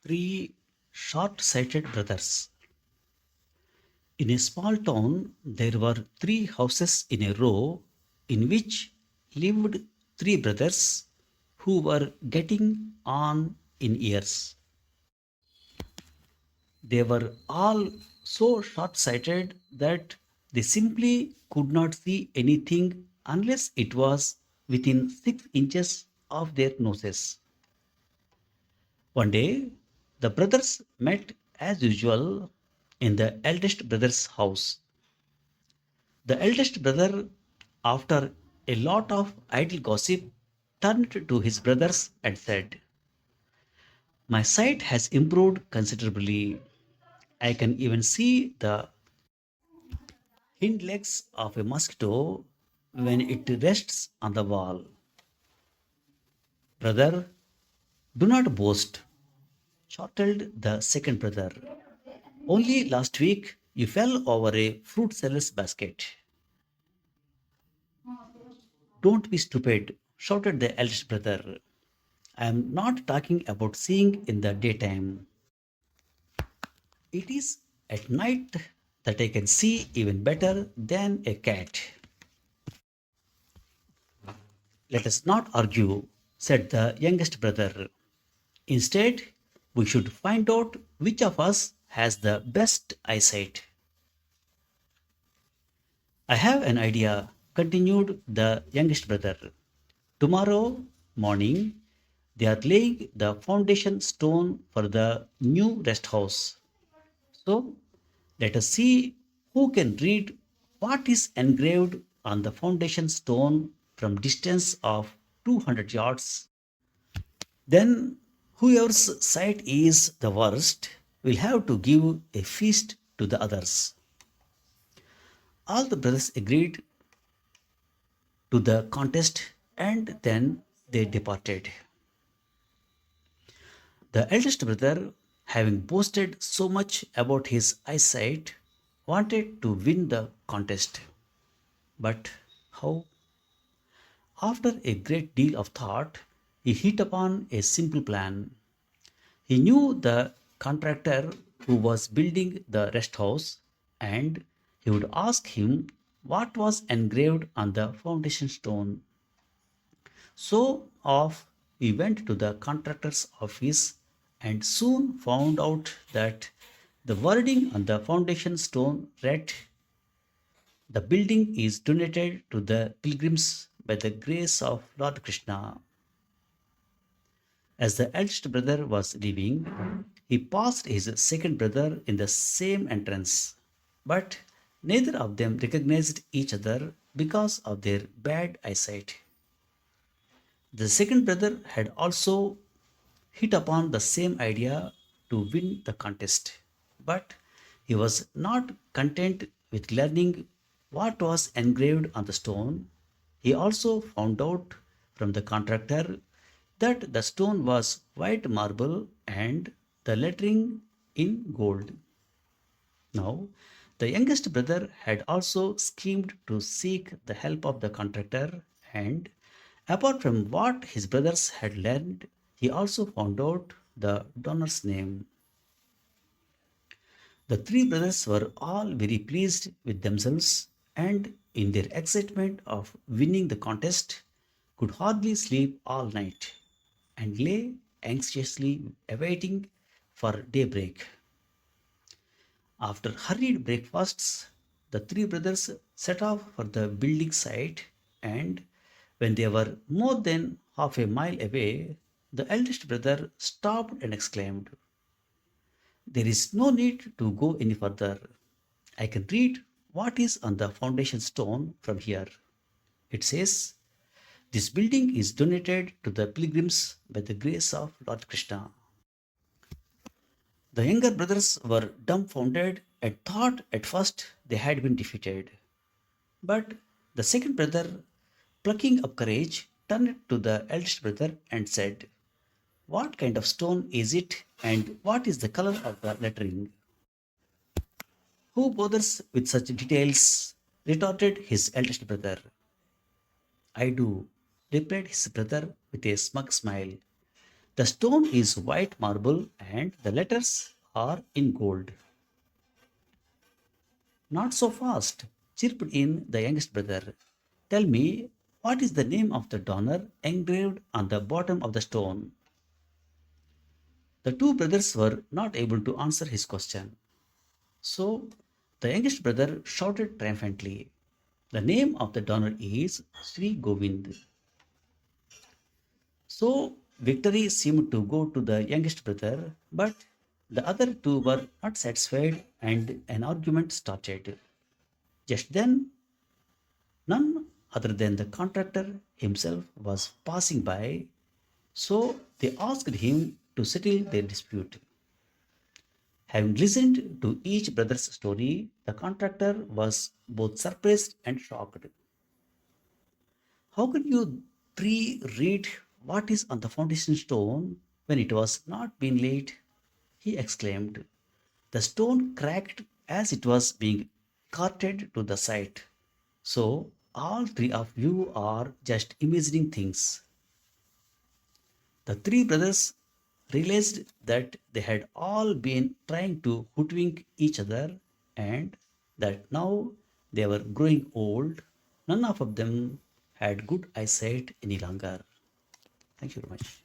Three short-sighted brothers. In a small town, there were three houses in a row in which lived three brothers who were getting on in years. They were all so short-sighted that they simply could not see anything unless it was within 6 inches of their noses. One day, the brothers met as usual in the eldest brother's house. The eldest brother, after a lot of idle gossip, turned to his brothers and said, "My sight has improved considerably. I can even see the hind legs of a mosquito when it rests on the wall. Brother, do not boast," chortled the second brother. "Only last week you fell over a fruit seller's basket." "Don't be stupid," shouted the eldest brother. "I am not talking about seeing in the daytime. It is at night that I can see even better than a cat." "Let us not argue," said the youngest brother. "Instead, we should find out which of us has the best eyesight." "I have an idea," continued the youngest brother. "Tomorrow morning, they are laying the foundation stone for the new rest house. So let us see who can read what is engraved on the foundation stone from distance of 200 yards. Then whoever's sight is the worst will have to give a feast to the others." All the brothers agreed to the contest and then they departed. The eldest brother, having boasted so much about his eyesight, wanted to win the contest. But how? After a great deal of thought, he hit upon a simple plan. He knew the contractor who was building the rest house, and he would ask him what was engraved on the foundation stone. So off we went to the contractor's office and soon found out that the wording on the foundation stone read, "The building is donated to the pilgrims by the grace of Lord Krishna." As the eldest brother was leaving, he passed his second brother in the same entrance, but neither of them recognized each other because of their bad eyesight. The second brother had also hit upon the same idea to win the contest, but he was not content with learning what was engraved on the stone. He also found out from the contractor that the stone was white marble and the lettering in gold. Now, the youngest brother had also schemed to seek the help of the contractor, and apart from what his brothers had learned, he also found out the donor's name. The three brothers were all very pleased with themselves and, in their excitement of winning the contest, could hardly sleep all night and lay anxiously awaiting for daybreak. After hurried breakfasts, the three brothers set off for the building site, and when they were more than half a mile away, the eldest brother stopped and exclaimed, "There is no need to go any further. I can read what is on the foundation stone from here. It says, 'This building is donated to the pilgrims by the grace of Lord Krishna.'" The younger brothers were dumbfounded and thought at first they had been defeated. But the second brother, plucking up courage, turned to the eldest brother and said, "What kind of stone is it, and what is the color of the lettering?" "Who bothers with such details?" retorted his eldest brother. "I do," replied his brother with a smug smile. The stone is white marble and the letters are in gold. Not so fast, chirped in the youngest brother. Tell me, what is the name of the donor engraved on the bottom of the stone? The two brothers were not able to answer his question. So the youngest brother shouted triumphantly, the name of the donor is Sri Govind. So victory seemed to go to the youngest brother, but the other two were not satisfied and an argument started. Just then, none other than the contractor himself was passing by, so they asked him to settle their dispute. Having listened to each brother's story, the contractor was both surprised and shocked. How could you pre read what is on the foundation stone when it was not being laid? He exclaimed. The stone cracked as it was being carted to the site. So, all three of you are just imagining things. The three brothers realized that they had all been trying to hoodwink each other and that now they were growing old. None of them had good eyesight any longer. Thank you very much.